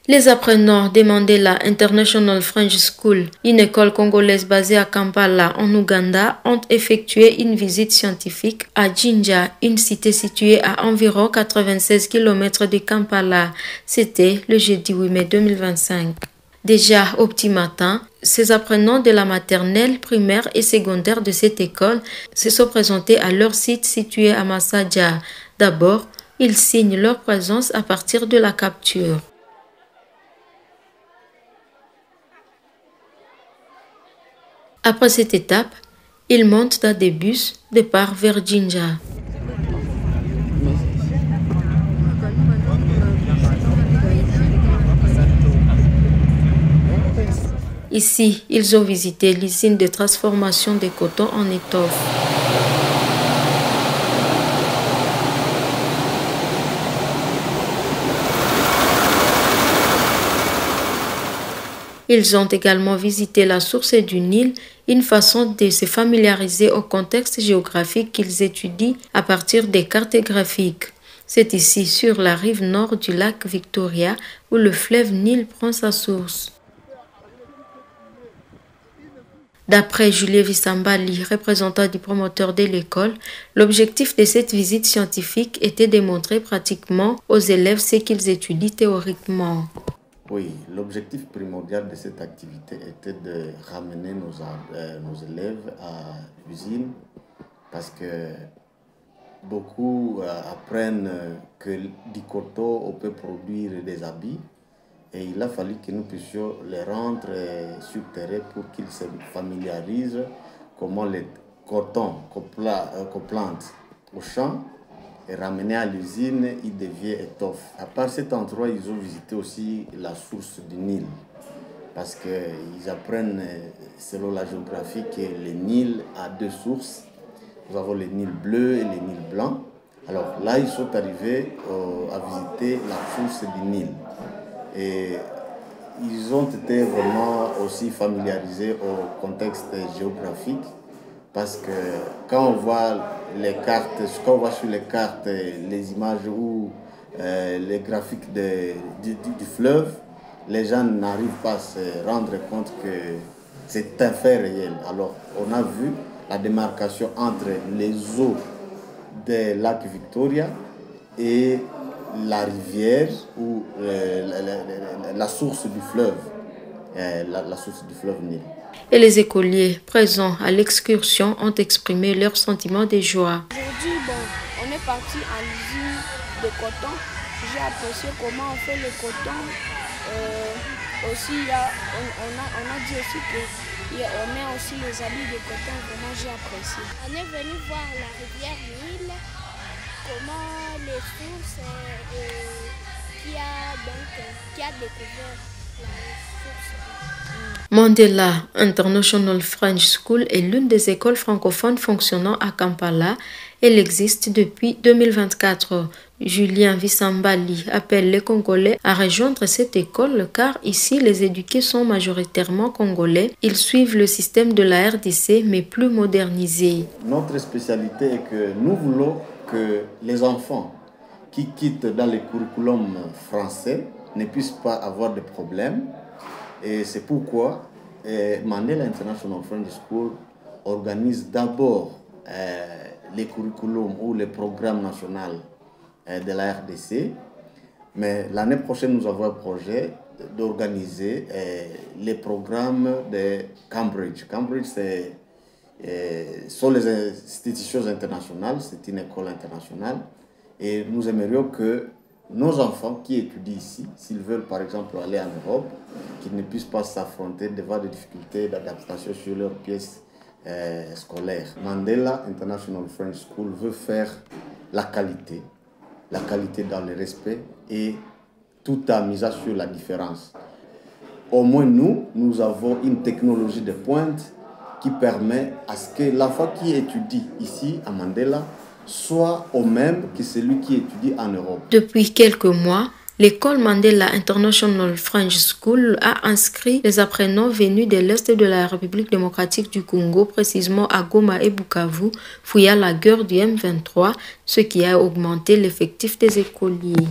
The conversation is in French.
Les apprenants de Mandela International French School, une école congolaise basée à Kampala en Ouganda, ont effectué une visite scientifique à Jinja, une cité située à environ 96 km de Kampala. C'était le jeudi 8 mai 2025. Déjà au petit matin, ces apprenants de la maternelle, primaire et secondaire de cette école se sont présentés à leur site situé à Massaja. D'abord, ils signent leur présence à partir de la capture. Après cette étape, ils montent dans des bus départ vers Jinja. Ici, ils ont visité l'usine de transformation de coton en étoffe. Ils ont également visité la source du Nil, une façon de se familiariser au contexte géographique qu'ils étudient à partir des cartes graphiques. C'est ici, sur la rive nord du lac Victoria, où le fleuve Nil prend sa source. D'après Julien Vissambali, représentant du promoteur de l'école, l'objectif de cette visite scientifique était de montrer pratiquement aux élèves ce qu'ils étudient théoriquement. Oui, l'objectif primordial de cette activité était de ramener nos élèves à l'usine parce que beaucoup apprennent que du coton on peut produire des habits et il a fallu que nous puissions les rendre sur terrain pour qu'ils se familiarisent comment le coton qu'on plante au champ et ramené à l'usine, il devient étoffe. À part cet endroit, ils ont visité aussi la source du Nil. Parce qu'ils apprennent, selon la géographie, que le Nil a deux sources. Nous avons le Nil bleu et le Nil blanc. Alors là, ils sont arrivés à visiter la source du Nil. Et ils ont été vraiment aussi familiarisés au contexte géographique. Parce que quand on voit les cartes, quand on voit sur les cartes les images ou les graphiques du fleuve, les gens n'arrivent pas à se rendre compte que c'est un fait réel. Alors on a vu la démarcation entre les eaux du lac Victoria et la rivière ou la source du fleuve, la source du fleuve Nil. Et les écoliers présents à l'excursion ont exprimé leurs sentiments de joie. Aujourd'hui, on est parti à l'usine de coton. J'ai apprécié comment on fait le coton. Aussi, on a dit aussi qu'on met aussi les habits de coton. Vraiment, j'ai apprécié. On est venu voir la rivière Nil, comment les sources qui a découvert la source. Mandela International French School est l'une des écoles francophones fonctionnant à Kampala. Elle existe depuis 2024. Julien Vissambali appelle les Congolais à rejoindre cette école car ici les éduqués sont majoritairement congolais. Ils suivent le système de la RDC mais plus modernisé. Notre spécialité est que nous voulons que les enfants qui quittent dans le curriculum français ne puissent pas avoir de problèmes. Et c'est pourquoi Mandela International French School organise d'abord les curriculums ou les programmes nationaux de la RDC. Mais l'année prochaine, nous avons un projet d'organiser les programmes de Cambridge. Cambridge, sont les institutions internationales, c'est une école internationale. Et nous aimerions que nos enfants qui étudient ici, s'ils veulent par exemple aller en Europe, qu'ils ne puissent pas s'affronter devant des difficultés d'adaptation sur leurs pièces scolaires. Mandela International French School veut faire la qualité dans le respect et tout en misant sur la différence. Au moins nous avons une technologie de pointe qui permet à ce que l'enfant qui étudie ici à Mandela soit au même que celui qui étudie en Europe. Depuis quelques mois, l'école Mandela International French School a inscrit les apprenants venus de l'Est de la République démocratique du Congo, précisément à Goma et Bukavu, fouillant la guerre du M23, ce qui a augmenté l'effectif des écoliers.